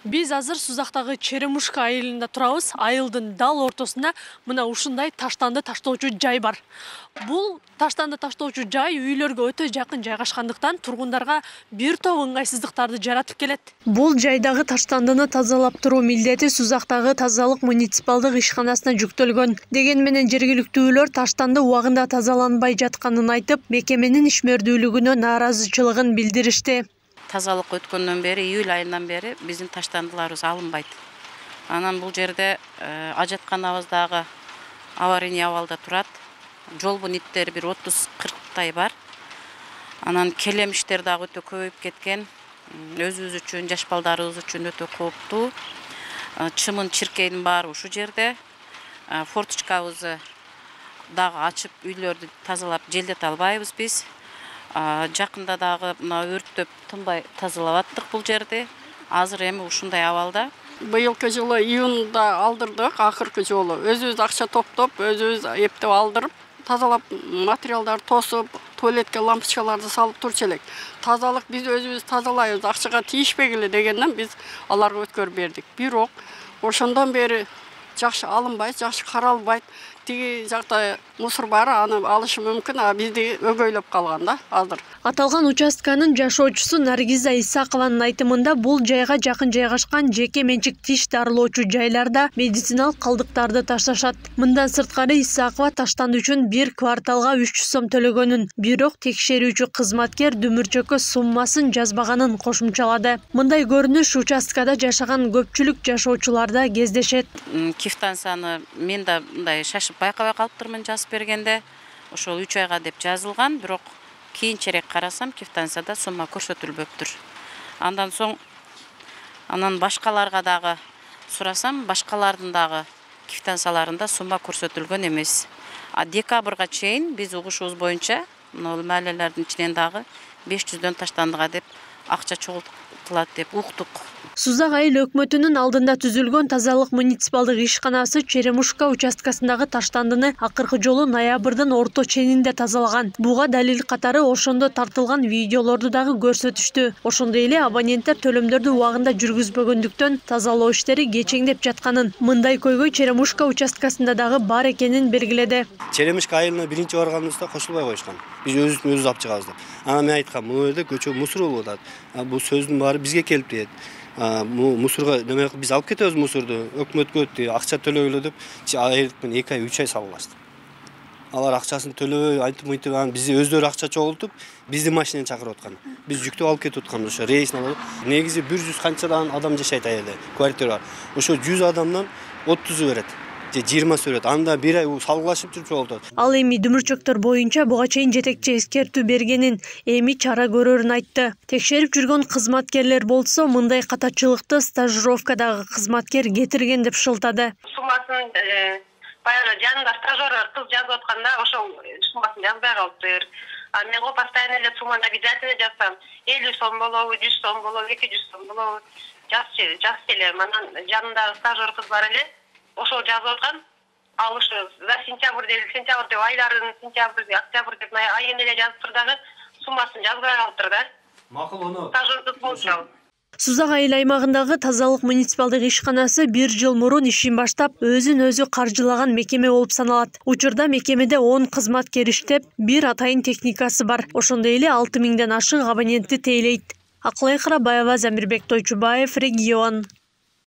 Биз азыр Сузактагы Черемушка айылында турабыз. Айылдын дал ортосунда мына ушундай таштанды таштоочу жай бар. Бул таштанды таштоочу жай үйлөргө өтө жакын жайгашкандыктан тургундарга бир топ ыңгайсыздыктарды жаратып келет. Бул жайдагы таштандыны тазалап туруу милдети Сузактагы тазалык муниципалдык ишканасына жүктөлгөн. Деген менен жергиликтүүлөр таштанды убагында тазаланбай жатканын айтып, мекеменин ишмердүүлүгүнө нааразычылыгын билдиришти. Тазалык өткөндөн бери, июль айынан бери биздин таштандыларыбыз алынбайт. Анан бул жерде ажатканабыздагы аварийный абалда турат. Жолбун иттери бир 30-40 бар. Анан келемиштер дагы өтө көбөйүп кеткен. Өзүбүз үчүн, жаш балдарыбыз үчүн өтө кооптуу. Чымын чиркейдин баары ушу жерде. Форточкабызды дагы ачып, үйлөрдү тазалап желдете албайбыз биз. Жакында дагы өрттөп тынбай тазалап аттык бул жерди. Азыр эми ушундай абалда. Быйылкы жылы июнда алдырдык, акыркы жолу. Өзүбүз акча топтоп, өзүбүз эптеп алдырып, тазалап материалдар тосуп, туалетке лампочкаларды салып турчу элек. Тазалык биз өзүбүз тазалайбыз, акчага тийишпегиле дегенден биз аларга өткөрүп бердик. Бирок ошондон бери жакшы алынбайт, жакшы каралбайт. Тиги жакта мусор бар, аны алышы мүмкүн, а бизди өгөйлөп калган да азыр. Аталган участканын жашоочусу Наргиза Исакованын айтымында бул жайга жакын жайгашкан жеке менчик тиш дарылоочу жайларда медициналык калдыктарды ташташат. Мындан сырткары Исакова таштанды үчүн бир кварталга 300 сом төлөгөнүн, бирок текшерүүчү кызматкер дүмүрчөккө суммасын жазбаганын кошумчалады. Мындай көрүнүш участкада жашаган көпчүлүк жашоочуларда кездешет. Кифтансаны мен да мындай шашып байкабай калыптырмын жазып бергенде. Ошол 3 айга деп жазылган, бирок кийинчерээк карасам квитанцияда сумма көрсөтүлбөптүр. Андан соң башкаларга дагы сурасам, башкалардын дагы квитанцияларында сумма көрсөтүлгөн эмес. Декабрга чейин биз угушубуз боюнча маалелердин ичинен дагы 500дөн таштандыга деп акча чогултулат деп уктук. Сузак айыл өкмөтүнүн алдында түзүлгөн тазалык муниципалдык ишканасы Черемушка участкасындагы таштандыны акыркы жолу ноябрдын орто ченинде тазалаган. Буга далил катары ошондо тартылган видеолорду дагы көрсөтүштү. Ошондой эле абоненттер төлөмдөрдү убагында жүргүзбөгөндүктөн тазалоо иштери кечеңдеп жатканын, мындай көйгөй Черемушка участкасында дагы бар экенин белгиледи. Черемушка айылына биринчи барганыбызда кошулбай коюшкан. Биз өзүбүз алып чыгабыз деп. Анан мен айткам, бул жерде көчө мусор болуп атат. Бул сөздүн баары бизге келип тиет. Мусорга неме биз алып кетебиз мусорду, өкмөткө акча төлөгүлө деп айылдыкпен 2 ай 3 ай салгылашты. Алар акчасын төлөбөй, айтып бизди өздөрү акча чогултуп, бизди машинени чакырып аткан. Биз жүктүп алып кетип атканбыз, ошо рейсин алып. Негизи 100 канчадан адам жашайт айылда, квартира бар. Ошо 100 адамдан 30 берет. 20 берет. Анда бир ай салгылашып жүрүп жолтот. Ал эми дүмүрчөктөр боюнча буга чейин жетекчи эскертүү бергенин, эми чара көрөрүн айтты. Текшерип жүргөн кызматкерлер болсо, мындай катачылыкты стажировкадагы кызматкер кетирген деп шылтады. Суммасын баягы жанында стажер кыз жазып атканда ошол суммасын жазбай калыптыр. Мен го постоянно эле сумманы обязательно жазсам, 50 сом болобу, 100 сом болобу, 200 сом болобу, жазчы эле. Анан жанында стажер кыз бар эле. Ошол жазып аткан, ал ушу за сентябрь деп айларын сентябрь, октябрь деп айын эле жазып тур дагы суммасын жазбай калыптыр да. Макул ону. Стажер болчу. Сузак айыл аймагындагы тазалык муниципалдык ишканасы 1 жыл мурун ишин баштап, өзүн өзү каржылаган мекеме болуп саналат. Учурда мекемеде 10 кызматкер иштеп, бир атайын техникасы бар. Ошондой эле 6000ден ашык абонентти тейлейт. Акылай Карабаева, Замирбек Тойчубаев, Регион.